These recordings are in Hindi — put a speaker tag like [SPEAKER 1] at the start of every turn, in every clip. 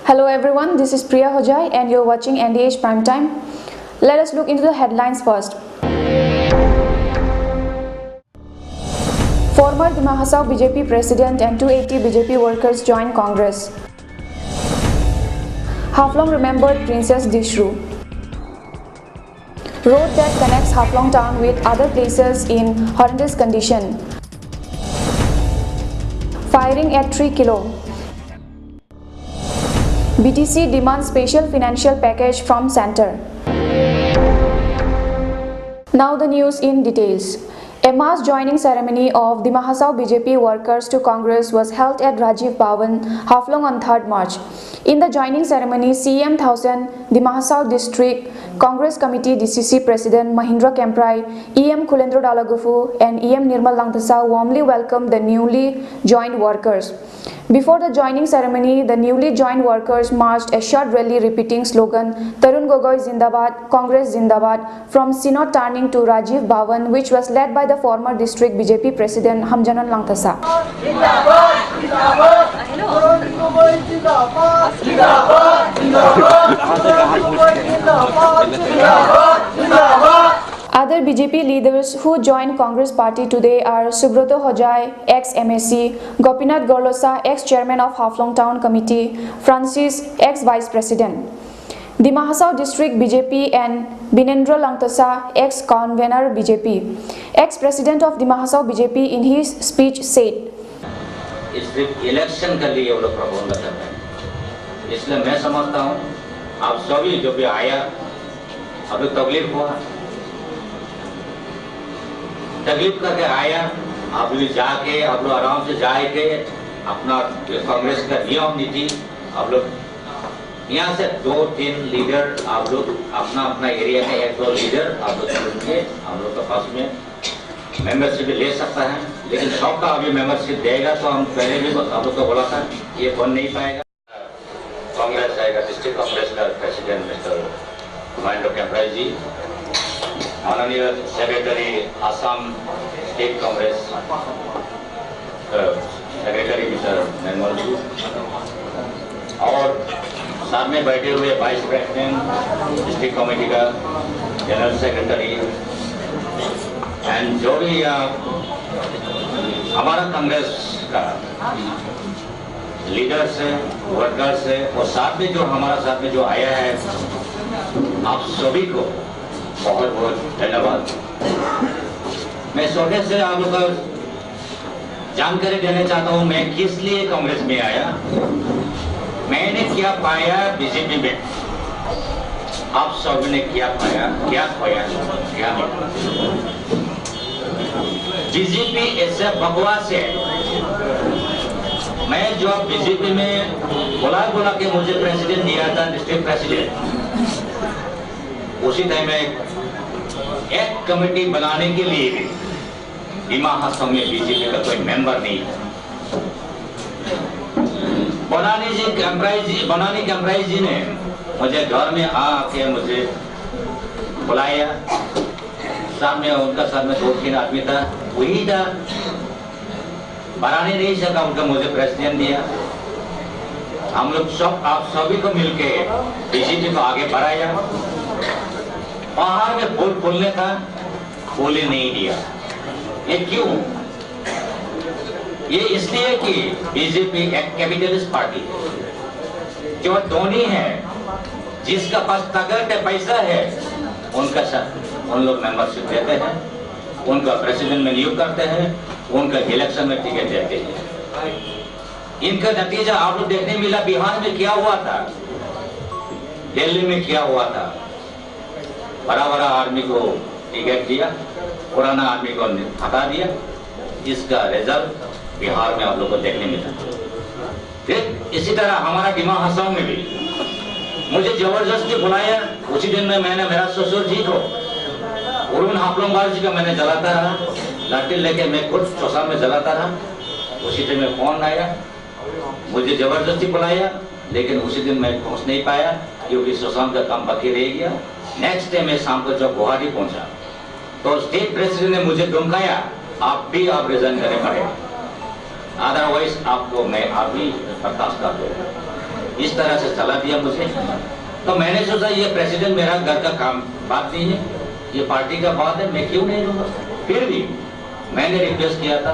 [SPEAKER 1] Hello everyone, this is Priya Hojai and you're watching NDH Prime Time. Let us look into the headlines first. Former Dima Hasao BJP President and 280 BJP workers join Congress. Haflong remembered Princess Dishru. Road that connects Haflong town with other places in horrendous condition. Firing at 3 kilo. BTC demands special financial package from Center. Now the news in details. A mass joining ceremony of Dima Hasao BJP workers to Congress was held at Rajiv Bhavan, Haflong on 3rd March. In the joining ceremony, CM 1000 Dima Hasao District Congress Committee DCC President Mahindra Kemprai, EM Kulendro Dalagufu and EM Nirmal Langthasa warmly welcomed the newly joined workers. Before the joining ceremony, the newly joined workers marched a short rally repeating slogan Tarun Gogoi Zindabad, Congress Zindabad from Sinod turning to Rajiv Bhavan, which was led by the former district BJP President Hamjanan Langthasa. Other BJP leaders who joined Congress party today are Subroto Hojai, ex-MSc, Gopinath Gorlosa, ex-chairman of Haflong Town Committee, Francis, ex-vice president. Dima Hasao District BJP and Binendra Langthasa, ex-convener BJP. Ex-president of Dima Hasao BJP in his speech said,
[SPEAKER 2] इस इलेक्शन के लिए वो लोग प्रबंध कर रहे हैं, इसलिए मैं समझता हूँ आप सभी जो भी आया अभी तकलीफ हुआ, तकलीफ करके आया, आप लोग जाके आप लोग आराम से जाके अपना कांग्रेस का नियम नीति आप लोग यहाँ से 2-3 लीडर आप लोग अपना अपना एरिया का 1-2 लीडर आप लोग चुनिए, हम लोग के पास में मेंबरशिप ले सकता है, लेकिन सबका अभी मेंबरशिप देगा तो हम पहले भी आप लोग को बोला था ये बन नहीं पाएगा। कांग्रेस आएगा, डिस्ट्रिक्ट कांग्रेस का प्रेसिडेंट मिस्टर महेंद्र कैम्प्राई जी, माननीय secretary Assam state Congress secretary mister Nirmal ji और साथ में बैठे हुए वाइस प्रेसिडेंट डिस्ट्रिक्ट कमेटी का जनरल सेक्रेटरी एंड जो भी हमारा कांग्रेस का लीडर्स है, वर्कर्स है और साथ में जो हमारा साथ में जो आया है, आप सभी को बहुत बहुत धन्यवाद। मैं छोटे से आप लोग को जानकारी देना चाहता हूँ मैं किस लिए कांग्रेस में आया, मैंने क्या पाया बीजेपी में, आप सब ने क्या पाया, क्या खोया, क्या मिला। बीजेपी ऐसे बकवास है, मैं जो बीजेपी में बोला कि मुझे प्रेसिडेंट दिया था डिस्ट्रिक्ट प्रेसिडेंट, उसी टाइम में एक कमेटी बनाने के लिए भी दिमा हासाओ में बीजेपी का कोई मेंबर नहीं था। बनानी कैम्प्राई जी ने मुझे घर में आके मुझे बुलाया, साथ में उनका साथ में 2-3 आदमी था, वही था, बनाने नहीं सका, उनका मुझे प्रेसिडेंट दिया। हम लोग सब आप सभी को मिलके बीजेपी को आगे बढ़ाया। पहाड़ में फूल फूलने था, फूले नहीं दिया। ये क्यों? ये इसलिए कि बीजेपी एक कैपिटलिस्ट पार्टी है, जो धोनी है, जिसका पास ताकत है, पैसा है, उनका साथ उन लोग मेंबरशिप देते हैं, उनका प्रेसिडेंट में नियुक्त करते हैं, उनका इलेक्शन में टिकट देते हैं। इनका नतीजा आप लोग देखने मिला, बिहार में क्या हुआ था, दिल्ली में क्या हुआ था, बड़ा आदमी को टिकट दिया, पुराना आदमी को हटा दिया, इसका रिजल्ट बिहार में आप लोग को देखने मिला। फिर इसी तरह हमारा दिमा हासाओ में भी मुझे जबरदस्ती बुलाया, उसी दिन में मैंने मेरा ससुर जी को उरुन हाफलोंग जी का मैंने जलाता रहा, लाठी लेके मैं खुद चौसा में जलाता रहा। उसी दिन में फोन आया, मुझे जबरदस्ती बुलाया, लेकिन उसी दिन मैं पहुंच नहीं पाया क्योंकि शोषण का काम बाकी रह गया। नेक्स्ट डे मैं शाम को जब गुवाहाटी पहुंचा तो स्टेट प्रेसिडेंट ने मुझे धमकाया, आप रिजाइन करने पड़ेगा, अदरवाइज आपको मैं अभी बर्दाश्त कर दूंगा। इस तरह से सलाह दिया मुझे। तो मैंने सोचा ये प्रेसिडेंट मेरा घर का काम बात नहीं है, ये पार्टी का बात है, मैं क्यों नहीं लूंगा। फिर भी मैंने रिक्वेस्ट किया था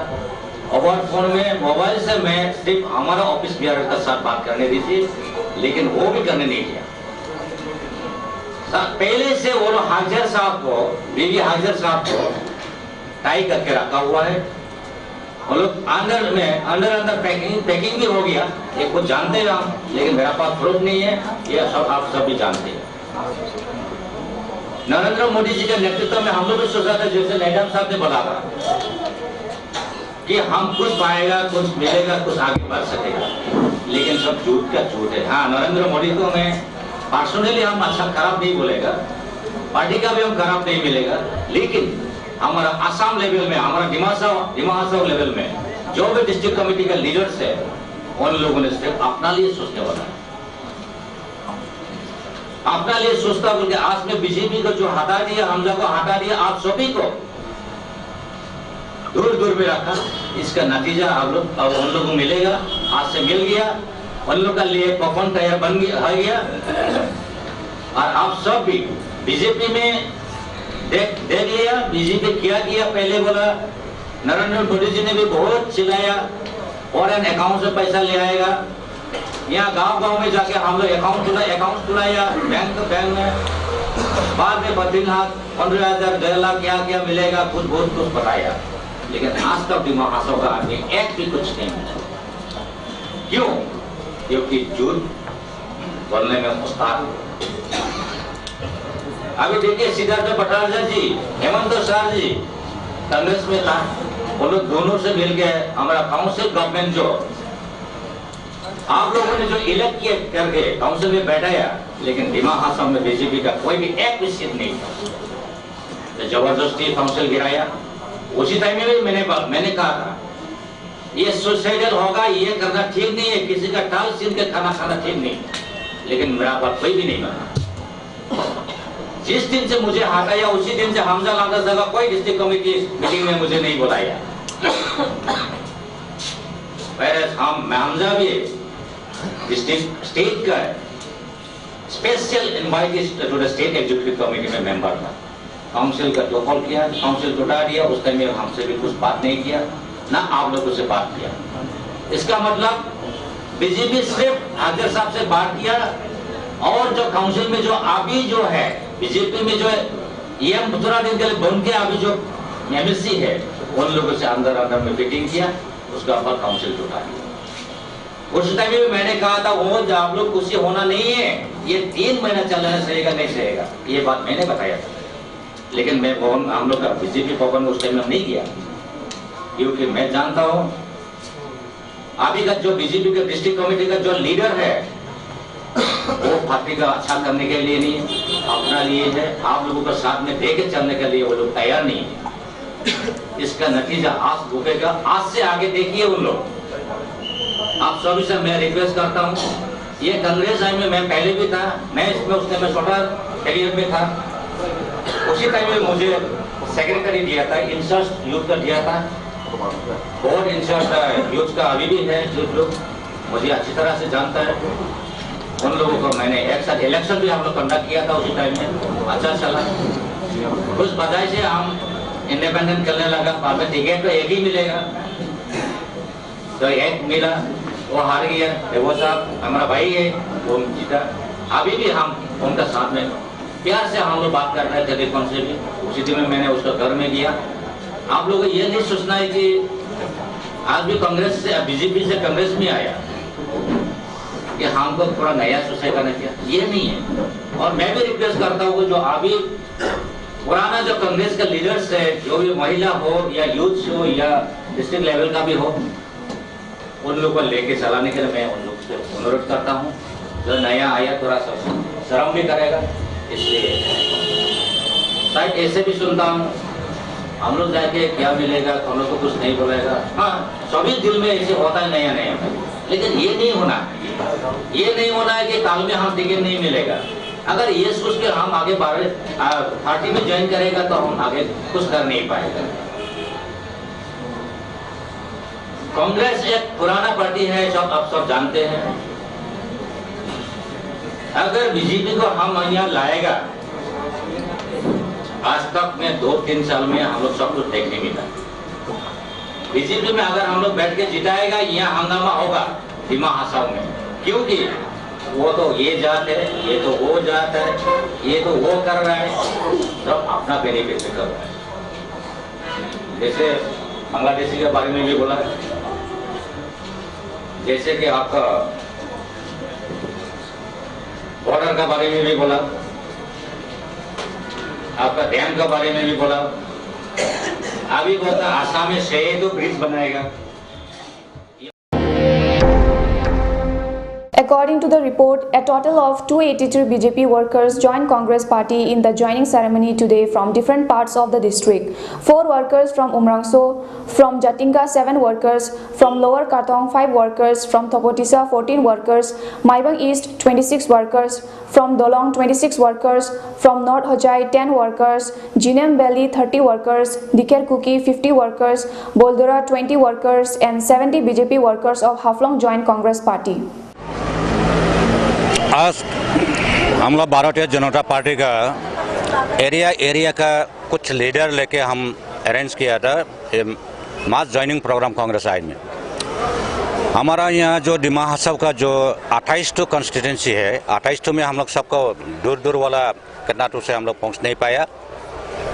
[SPEAKER 2] और फोन में मोबाइल से मैं सिर्फ हमारा ऑफिस बिहार के साथ बात करने दी थी, लेकिन वो भी करने नहीं दिया। पहले से वो हाजिर साहब को, बीवी हाजिर साहब को टाई करके रखा हुआ है। वो लोग अंदर पैकिंग भी हो गया, ये कुछ जानते हैं हम, लेकिन मेरा पास प्रूफ नहीं है, ये सब आप सब भी जानते हैं। नरेंद्र मोदी जी के नेतृत्व में हम लोग भी सोचा था, जैसे मैडम साहब ने बोला था कि हम कुछ पाएगा, कुछ मिलेगा, कुछ आगे बढ़ सकेगा, लेकिन सब झूठ का झूठ है। हाँ, नरेंद्र मोदी को मैं पर्सनली हम अच्छा खराब नहीं बोलेगा, पार्टी का भी हम खराब नहीं मिलेगा, लेकिन हमारा आसाम लेवल में, हमारा डिमाहासाव लेवल में जो भी डिस्ट्रिक्ट कमेटी का लीडर्स है, उन लोगों ने सिर्फ अपना लिए सोचने वाला है, अपना लिए सोचता बोल के आज में बीजेपी को जो हटा दिया, हमजा को हटा दिया, आप सभी को दूर दूर में रखा। इसका नतीजा आप लोग अब उन लोगों को मिलेगा, आज से मिल गया, उन लोग का लिए कफन तैयार बन गया। और आप सब भी बीजेपी में देख लिया, बीजेपी क्या किया। पहले बोला नरेंद्र मोदी जी ने भी बहुत चिल्लाया, फॉरेन अकाउंट से पैसा ले आएगा, यहाँ गांव में जाके हम लोग अकाउंट खुलाया बैंक में, बाद में 32 लाख 15,000 2 लाख क्या मिलेगा, कुछ बहुत कुछ बताया, लेकिन आज तक डिमाहासाव का आगे एक भी कुछ नहीं मिला। क्यों? क्योंकि झूठ बोलने में उस्ताद। अभी देखिए सिद्धार्थ भट्टाचार्य जी, हेमंत सर जी कांग्रेस में था, वो लोग दोनों से मिल गए। हमारा काउंसिल गवर्नमेंट जो आप लोगों ने जो इलेक्ट किया करके काउंसिल में बैठाया, लेकिन डिमाहासाव में बीजेपी का कोई भी एक भी सीट नहीं था, तो जबरदस्ती काउंसिल गिराया। उसी टाइम में भी मैंने कहा था ये सुसाइडल होगा, ये करना ठीक नहीं है, किसी का टाल सीन के खाना ठीक नहीं, लेकिन मेरा बात कोई भी नहीं माना। जिस दिन से मुझे हटाया उसी दिन से हमजा लादा जगह कोई डिस्ट्रिक्ट कमेटी मीटिंग में मुझे नहीं बुलाया। हमजा भी डिस्ट्रिक्ट स्टेट का special invited to the state executive committee में मेंबर था। काउंसिल का जो कॉल किया, काउंसिल जुटा दिया, उस टाइम में हमसे भी कुछ बात नहीं किया, ना आप लोगों से बात किया। इसका मतलब बीजेपी सिर्फ हाजिर साहब से बात किया, और जो काउंसिल में जो अभी जो है बीजेपी में जो ये थोड़ा दिन के लिए बन के अभी जो एमएलसी है, उन लोगों से अंदर में मीटिंग किया, उसका बाद काउंसिल जुटा दिया। उस टाइम में मैंने कहा था वो आप लोग कुछ होना नहीं है, ये 3 महीना चलना सहेगा नहीं सहेगा, ये बात मैंने बताया था। लेकिन मैं हम लोग का बीजेपी भवन में उस टाइम में नहीं गया, क्योंकि मैं जानता हूँ अभी का जो बीजेपी के डिस्ट्रिक्ट कमेटी का जो लीडर है, वो पार्टी का अच्छा करने के लिए नहीं है, अपना लिए है, आप लोगों का साथ में देके चलने के लिए वो लोग तैयार नहीं है। इसका नतीजा आज भुगतेगा। आज से आगे देखिए उन लोग। आप सभी से मैं रिक्वेस्ट करता हूँ, ये कांग्रेस आई में मैं पहले भी था, मैं इसमें उस टाइम छोटा कैरियर में था, उसी टाइम में मुझे सेक्रेटरी दिया था, इंचार्ज यूथ का दिया था, बोर्ड इंचार्ज यूथ का अभी भी है, जो लोग मुझे अच्छी तरह से जानता है। उन लोगों को मैंने एक साथ इलेक्शन भी हम लोग कंडक्ट किया था, उसी टाइम में अच्छा चला। कुछ बधाई से हम इंडिपेंडेंट करने लगा, बाद में टिकट तो एक ही मिलेगा, तो एक मिला, वो हार गया। वो साहब हमारा भाई है, वो जीता। अभी भी हम उनका साथ में प्यार से हम लोग बात कर रहे थे टेलीफोन से भी। उसी दिन में मैंने उसका घर में गया। आप लोगों को ये नहीं सोचना है कि आज भी कांग्रेस से बीजेपी से कांग्रेस में आया कि हमको थोड़ा नया सोसाइटी करना चाहिए, ये नहीं है। और मैं भी रिक्वेस्ट करता हूँ जो अभी पुराना जो कांग्रेस का लीडर्स है, जो भी महिला हो या यूथ हो या डिस्ट्रिक्ट लेवल का भी हो, उन लोगों को लेके चलाने के लिए मैं उन लोग से अनुरोध करता हूँ। जो नया आया थोड़ा सा शर्म भी करेगा, इसलिए शायद ऐसे भी सुनता हूँ हम लोग जाके क्या मिलेगा, हम लोग को कुछ नहीं बोलेगा। हाँ, सभी दिल में ऐसे होता है नया नया, लेकिन ये नहीं होना, ये नहीं होना है कि काल में हम टिकट नहीं मिलेगा। अगर ये सोच के हम आगे पार्टी में ज्वाइन करेगा तो हम आगे कुछ कर नहीं पाएगा। कांग्रेस एक पुराना पार्टी है, सब आप सब जानते हैं। अगर बीजेपी को हम यहाँ लाएगा, आज तक में 2-3 साल में हम लोग सब कुछ देखने मिला। बीजेपी में अगर हम लोग बैठ के जिताएगा, यहाँ हंगामा होगा दिमा हसाव में, क्योंकि वो तो ये जात है, ये तो वो जात है, ये तो वो कर रहा है, सब अपना बेनिफिट से कर रहा है। जैसे बांग्लादेशी के बारे में भी बोला, जैसे कि आपका बॉर्डर का बारे में भी बोला, आपका डैम का बारे में भी बोला, अभी बोलता आसाम में 6 ब्रिज बनाएगा।
[SPEAKER 1] According to the report, a total of 283 BJP workers joined Congress party in the joining ceremony today from different parts of the district. 4 workers from Umrangso, from Jatinga 7 workers, from Lower Katong 5 workers, from Thopotisa 14 workers, Maibang East 26 workers, from Dolong 26 workers, from North Hojai 10 workers, Jinem Valley 30 workers, Diker Kuki 50 workers, Boldura 20 workers and 70 BJP workers of Haflong joined Congress party.
[SPEAKER 3] आज हम लोग भारतीय जनता पार्टी का एरिया का कुछ लीडर लेके हम अरेंज किया था मास ज्वाइनिंग प्रोग्राम कांग्रेस आई में। हमारा यहाँ जो दिमा हसाव का जो 28 कॉन्स्टिट्यूंसी है, 28 में हम लोग सबको दूर वाला कर्नाटक से हम लोग पहुँच नहीं पाया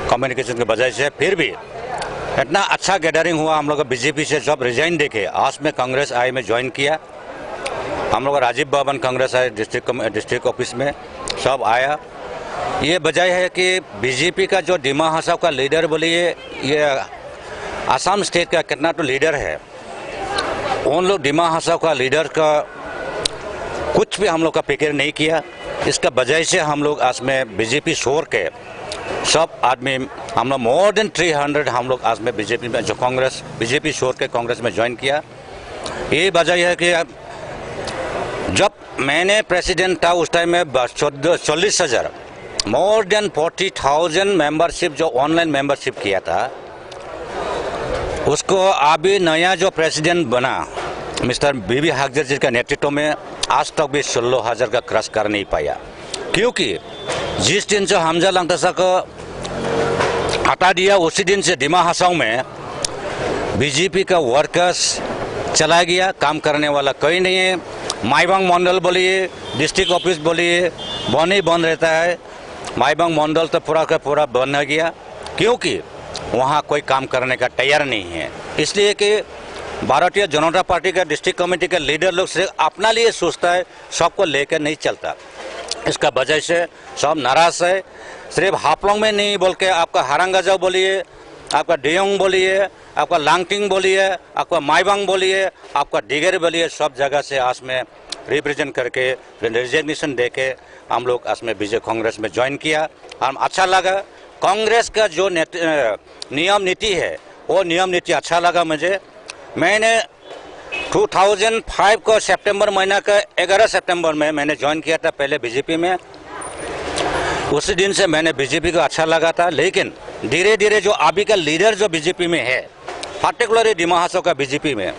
[SPEAKER 3] कम्युनिकेशन की वजह से। फिर भी इतना अच्छा गैदरिंग हुआ, हम लोग बीजेपी से जब रिजाइन देके आज में कांग्रेस आई में ज्वाइन किया। हम लोग राजीव भवन कांग्रेस आए डिस्ट्रिक्ट ऑफिस में सब आया। ये वजह है कि बीजेपी का जो दिमा हसाव का लीडर बोलिए, ये आसाम स्टेट का कितना तो लीडर है, उन लोग दिमा हसाव का लीडर का कुछ भी हम लोग का फिक्र नहीं किया। इसका वजह से हम लोग आज में बीजेपी छोड़ के सब आदमी हम लोग मोर देन 300 हम लोग आज में बीजेपी में जो कांग्रेस बीजेपी छोड़ के कांग्रेस में ज्वाइन किया। ये वजह है कि जब मैंने प्रेसिडेंट था उस टाइम में 40,000 मोर देन 40,000 मेंबरशिप जो ऑनलाइन मेंबरशिप किया था, उसको अभी नया जो प्रेसिडेंट बना मिस्टर बीबी हागजर जी का नेतृत्व में आज तक भी 16,000 का क्रॉस कर नहीं पाया। क्योंकि जिस दिन से हमजा लंगटसा को हटा दिया उसी दिन से दिमा हसाव में बीजेपी का वर्कर्स चला गया, काम करने वाला कोई नहीं है। माईबांग मंडल बोलिए, डिस्ट्रिक्ट ऑफिस बोलिए, बंद ही बंद रहता है। माईबांग मंडल तो पूरा का पूरा बंद हो गया, क्योंकि वहाँ कोई काम करने का तैयार नहीं है। इसलिए कि भारतीय जनता पार्टी का डिस्ट्रिक्ट कमेटी का लीडर लोग सिर्फ अपना लिए सोचता है, सबको लेकर नहीं चलता। इसका वजह से सब नाराज है। सिर्फ हाफलोंग में नहीं बोल के आपका हारंगाजाव बोलिए, आपका डियोंग बोलिए, आपका लांगटिंग बोलिए, आपका माईबांग बोलिए, आपका डिगर बोलिए, सब जगह से आज में रिप्रेजेंट करके रिजिग्नेशन दे के हम लोग आज में बीजेपी कांग्रेस में ज्वाइन किया। हम अच्छा लगा। कांग्रेस का जो नियम नीति है वो नियम नीति अच्छा लगा मुझे। मैंने 2005 को सितंबर महीना का 11 सितंबर में मैंने ज्वाइन किया था पहले बीजेपी में। उसी दिन से मैंने बीजेपी को अच्छा लगा था, लेकिन धीरे धीरे जो अभी का लीडर जो बीजेपी में है, पर्टिकुलरली दिमा हसाव का बीजेपी में,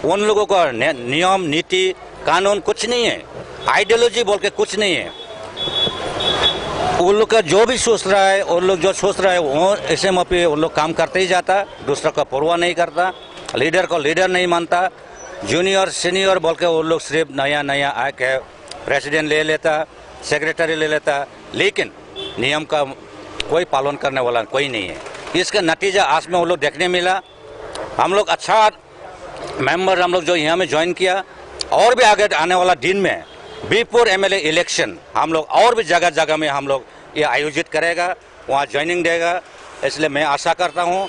[SPEAKER 3] उन लोगों का नियम नीति कानून कुछ नहीं है, आइडियोलॉजी बोल के कुछ नहीं है। उन लोग का जो भी सोच रहा है, उन लोग जो सोच रहा है वो ऐसे में पे उन लोग काम करते ही जाता, दूसरा का परवाह नहीं करता, लीडर को लीडर नहीं मानता, जूनियर सीनियर बोल के उन लोग सिर्फ नया आके प्रेसिडेंट ले लेता, सेक्रेटरी ले लेता, लेकिन नियम का कोई पालन करने वाला कोई नहीं है। इसका नतीजा आज में वो लोग देखने मिला। हम लोग अच्छा मेंबर हम लोग जो यहाँ में ज्वाइन किया, और भी आगे आने वाला दिन में बिफोर एमएलए इलेक्शन हम लोग और भी जगह जगह में हम लोग ये आयोजित करेगा, वहाँ ज्वाइनिंग देगा। इसलिए मैं आशा करता हूँ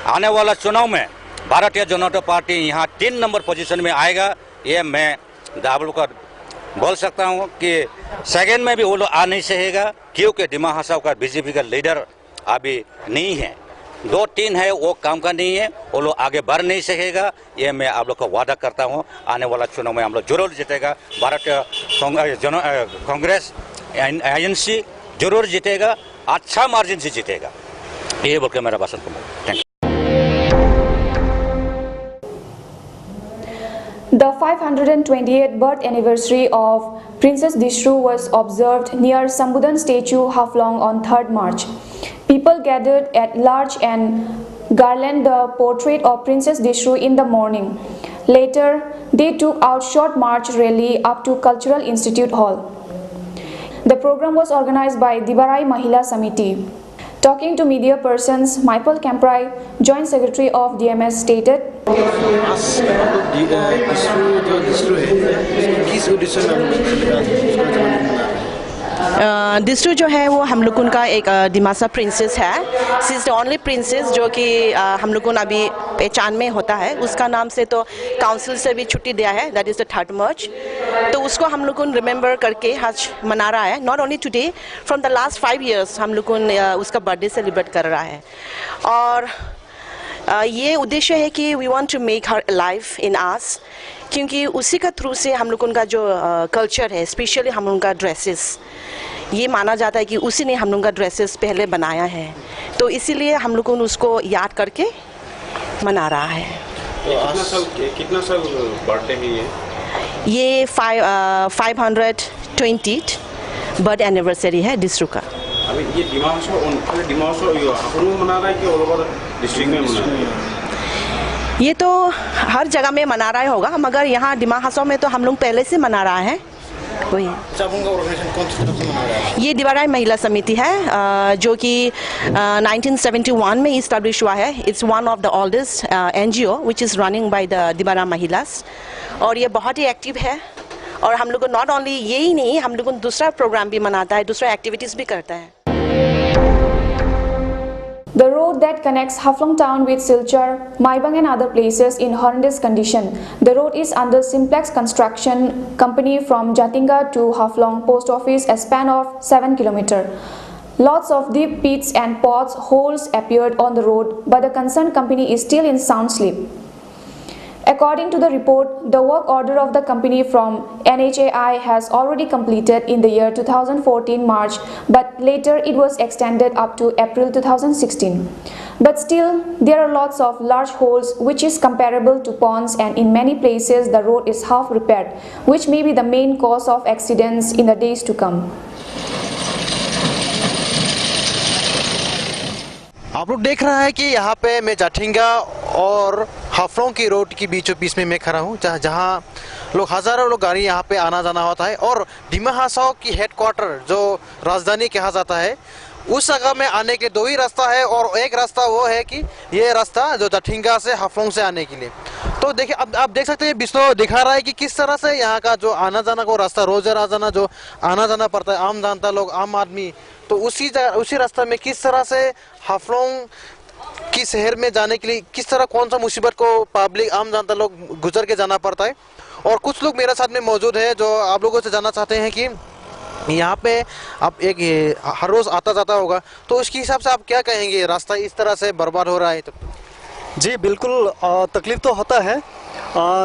[SPEAKER 3] आने वाला चुनाव में भारतीय जनता पार्टी यहाँ 3 नंबर पोजीशन में आएगा। ये मैं दावल कर बोल सकता हूँ कि सेकंड में भी वो लोग आ नहीं सकेगा, क्योंकि दिमा हसाव का बीजेपी का लीडर अभी नहीं है, 2-3 है, वो काम का नहीं है, वो लोग आगे बढ़ नहीं सकेगा। ये मैं आप लोग को वादा करता हूँ आने वाला चुनाव में हम लोग जरूर जीतेगा। भारतीय कांग्रेस आईएनसी जरूर जीतेगा, अच्छा मार्जिन से जीतेगा। ये बोल के मेरा भाषण को thank you.
[SPEAKER 1] The 528th birth anniversary of Princess Dishru was observed near Sambudan statue Haflong on 3rd March. People gathered at large and garlanded the portrait of Princess Dishru in the morning. Later, they took out short march rally up to Cultural Institute Hall. The program was organized by Dibarai Mahila Samiti. Talking to media persons, Maipal Kemprai, Joint Secretary of DMS, stated,
[SPEAKER 4] डिस्ट्रू जो है वो हम लोग उनका एक दिमासा प्रिंसेस है। She is the only princess जो कि हम लोग अभी पहचान में होता है। उसका नाम से तो काउंसिल से भी छुट्टी दिया है, दैट इज़ द 3rd मार्च। तो उसको हम लोग रिमेंबर करके आज मना रहा है। Not only today, from the last 5 years हम लोग उसका बर्थडे सेलिब्रेट कर रहा है। और ये उद्देश्य है कि we want to make her alive in us, क्योंकि उसी का थ्रू से हम लोग उनका जो कल्चर है, स्पेशली हम लोग का ड्रेसेस, ये माना जाता है कि उसी ने हम लोग का ड्रेसेस पहले बनाया है। तो इसीलिए हम लोग उसको याद करके मना रहा है।
[SPEAKER 5] कितना साल बर्थडे है
[SPEAKER 4] ये 520th बर्थ एनिवर्सरी है डिस्ट्रू का।
[SPEAKER 5] अभी ये डिमाहासाव हाफलंग मना रहा है कि ऑल ओवर डिस्ट्रिक्ट में मना रहा है?
[SPEAKER 4] ये तो हर जगह में मना रहा होगा, मगर यहाँ डिमाहासाव में तो हम लोग पहले से मना रहा है। वही ये दिवाराई महिला समिति है जो कि 1971 में इस्टेब्लिश हुआ है। It's one of the oldest NGO which is running by the दिवारा महिलास, और ये बहुत ही एक्टिव है। और हम लोग को नॉट ओनली यही नहीं, हम लोग दूसरा प्रोग्राम भी मनाता है, दूसरा एक्टिविटीज़ भी करता है।
[SPEAKER 1] The road that connects Haflong town with Silchar, Maibang and other places in horrendous condition. The road is under Simplex Construction Company from Jatinga to Haflong Post Office, a span of 7 km. Lots of deep pits and holes appeared on the road, but the concerned company is still in sound sleep. According to the report, the work order of the company from NHAI has already completed in the year 2014 March, but later it was extended up to April 2016. But still, there are lots of large holes which is comparable to ponds, and in many places the road is half repaired, which may be the main cause of accidents in the days to come.
[SPEAKER 6] आप लोग देख रहे हैं कि यहाँ पे मैं जाठिंगा और हाफलंग की रोड की बीचों बीच में मैं खड़ा हूँ, जहाँ लोग हज़ारों लोग गाड़ी यहाँ पे आना जाना होता है। और डिमाहासाव की हेडक्वार्टर जो राजधानी कहा जाता है, उस जगह में आने के 2 ही रास्ता है, और एक रास्ता वो है कि ये रास्ता जो जाठिंगा से हाफलंग से आने के लिए। तो देखिए, अब आप देख सकते हैं बिस्लो दिखा रहा है कि किस तरह से यहाँ का जो आना जाना को रास्ता, रोजाना जो आना जाना पड़ता है आम जनता लोग, आम आदमी, तो उसी रास्ता में किस तरह से हाफलंग की शहर में जाने के लिए किस तरह कौन सा मुसीबत को पब्लिक आम जनता लोग गुजर के जाना पड़ता है। और कुछ लोग मेरे साथ में मौजूद है जो आप लोगों से जानना चाहते हैं कि यहाँ पे आप एक हर रोज़ आता जाता होगा, तो उसके हिसाब से आप क्या कहेंगे, रास्ता इस तरह से बर्बाद हो रहा है?
[SPEAKER 7] जी बिल्कुल, तकलीफ तो होता है।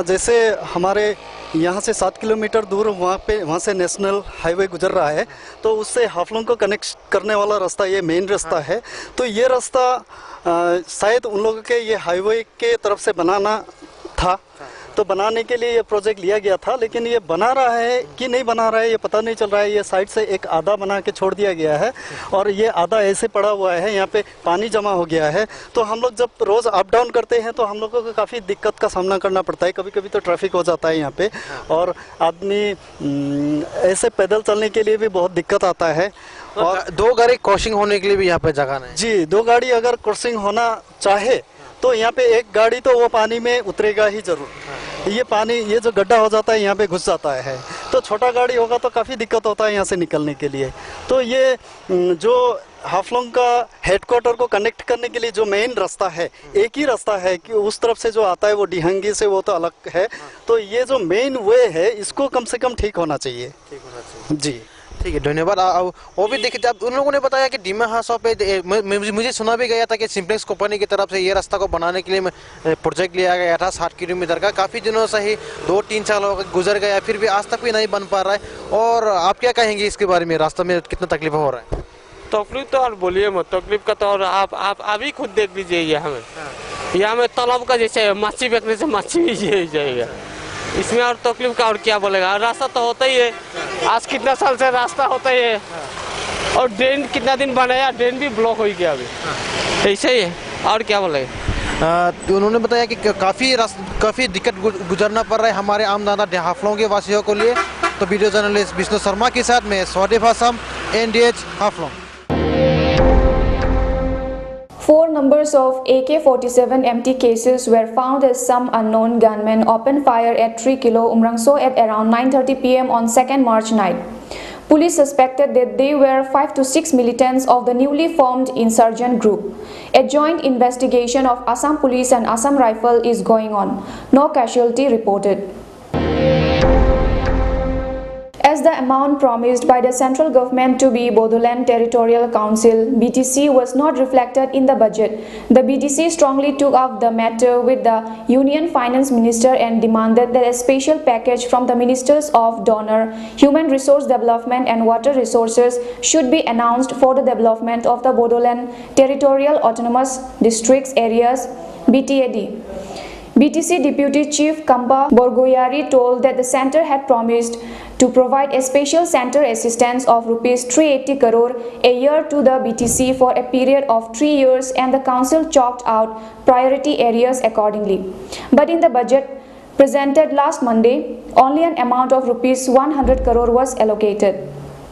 [SPEAKER 7] जैसे हमारे यहाँ से 7 किलोमीटर दूर वहाँ से नेशनल हाईवे गुजर रहा है, तो उससे हाफलंग को कनेक्ट करने वाला रास्ता ये मेन रास्ता है। तो ये रास्ता शायद उन लोगों के ये हाईवे के तरफ से बनाना था, तो बनाने के लिए ये प्रोजेक्ट लिया गया था, लेकिन ये बना रहा है कि नहीं बना रहा है ये पता नहीं चल रहा है। ये साइड से एक आधा बना के छोड़ दिया गया है, और ये आधा ऐसे पड़ा हुआ है, यहाँ पे पानी जमा हो गया है। तो हम लोग जब रोज़ अप डाउन करते हैं तो हम लोगों को काफ़ी दिक्कत का सामना करना पड़ता है। कभी कभी तो ट्रैफिक हो जाता है यहाँ पे, और आदमी ऐसे पैदल चलने के लिए भी बहुत दिक्कत आता है। और
[SPEAKER 6] 2 गाड़ी क्रॉसिंग होने के लिए भी यहाँ पे जगह नहीं।
[SPEAKER 7] जी, 2 गाड़ी अगर क्रॉसिंग होना चाहे तो यहाँ पे एक गाड़ी तो वो पानी में उतरेगा ही जरूर। ये पानी, ये जो गड्ढा हो जाता है यहाँ पे घुस जाता है, तो छोटा गाड़ी होगा तो काफ़ी दिक्कत होता है यहाँ से निकलने के लिए। तो ये जो हाफलंग का हेडक्वार्टर को कनेक्ट करने के लिए जो मेन रास्ता है, एक ही रास्ता है कि उस तरफ से जो आता है वो डिहंगी से, वो तो अलग है। तो ये जो मेन वे है इसको कम से कम ठीक होना चाहिए। जी
[SPEAKER 6] ठीक है, धन्यवाद। वो भी देखिए, उन लोगों ने बताया कि डिमाहासाव पे मुझे सुना भी गया था कि सिम्प्लेक्स कंपनी की तरफ से ये रास्ता को बनाने के लिए प्रोजेक्ट लिया गया था 7 किलोमीटर का। काफ़ी दिनों से ही 2-3 साल गुजर गया, फिर भी आज तक भी नहीं बन पा रहा है। और आप क्या कहेंगे इसके बारे में, रास्ते में कितना तकलीफ हो रहा है?
[SPEAKER 8] तकलीफ तो और बोलिए मत, तकलीफ का तो और आप अभी खुद देख लीजिए। ये हमें तालाब का जैसे मच्छी बेचने से मच्छी भी जाएगा, इसमें और तकलीफ का और क्या बोलेगा। रास्ता तो होता ही है, आज कितना साल से रास्ता होता ही है। और ड्रेन कितना दिन बनाया, ड्रेन भी ब्लॉक हो गया अभी, ऐसे ही है और क्या बोलेगा।
[SPEAKER 6] तो उन्होंने बताया कि काफ़ी दिक्कत गुजरना पड़ रहा है हमारे आमदादा हाफलों के वासियों को लिए। तो वीडियो जर्नलिस्ट विष्णु शर्मा के साथ में स्वादिफ Assam, NDH हाफलों।
[SPEAKER 1] 4 numbers of AK-47 empty cases were found as some unknown gunmen opened fire at 3 Kilo Umrangso at around 9:30 p.m. on 2nd March night. Police suspected that they were 5 to 6 militants of the newly formed insurgent group. A joint investigation of Assam Police and Assam Rifle is going on. No casualty reported. As the amount promised by the central government to be Bodoland Territorial Council (BTC) was not reflected in the budget, the BTC strongly took up the matter with the Union Finance Minister and demanded that a special package from the Ministers of Donor, Human Resource Development and Water Resources should be announced for the development of the Bodoland Territorial Autonomous Districts areas (BTAD). BTC Deputy Chief Kamba Borgoyari told that the centre had promised to provide a special centre assistance of Rs 380 crore a year to the BTC for a period of 3 years, and the council chalked out priority areas accordingly. But in the budget presented last Monday, only an amount of Rs 100 crore was allocated.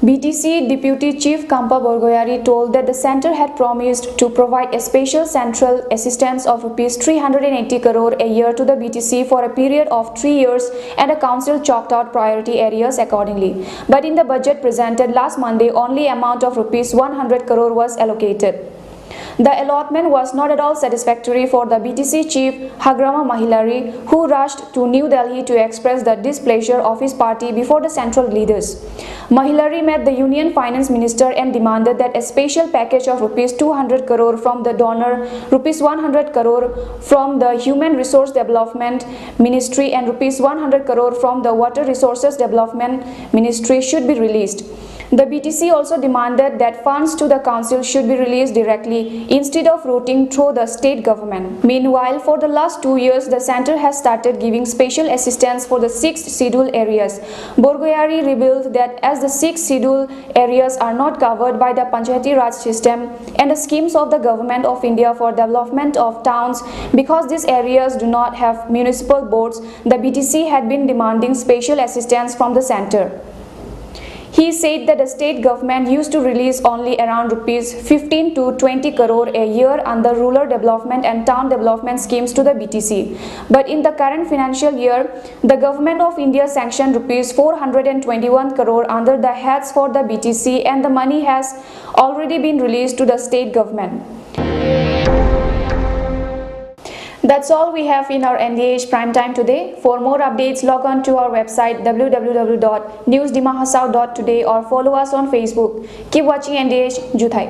[SPEAKER 1] BTC Deputy Chief Kampa Borgoyari told that the centre had promised to provide a special central assistance of Rs 380 crore a year to the BTC for a period of 3 years, and the council chalked out priority areas accordingly. But in the budget presented last Monday, only amount of Rs 100 crore was allocated. The allotment was not at all satisfactory for the BTC chief Hagrama Mahilari, who rushed to New Delhi to express the displeasure of his party before the central leaders. Mahilari met the Union Finance Minister and demanded that a special package of Rs 200 crore from the donor, Rs 100 crore from the Human Resource Development Ministry and Rs 100 crore from the Water Resources Development Ministry should be released. The BTC also demanded that funds to the council should be released directly instead of routing through the state government. Meanwhile, for the last 2 years, the centre has started giving special assistance for the 6 scheduled areas. Borgoyari revealed that as the 6 scheduled areas are not covered by the Panchayati Raj system and the schemes of the Government of India for development of towns, because these areas do not have municipal boards, the BTC had been demanding special assistance from the centre. He said that the state government used to release only around Rs 15 to 20 crore a year under rural development and town development schemes to the BTC. But in the current financial year, the Government of India sanctioned Rs 421 crore under the heads for the BTC, and the money has already been released to the state government. That's all we have in our NDH Prime Time today. For more updates, log on to our website www.newsdimahasau.today or follow us on Facebook. Keep watching NDH Juthai.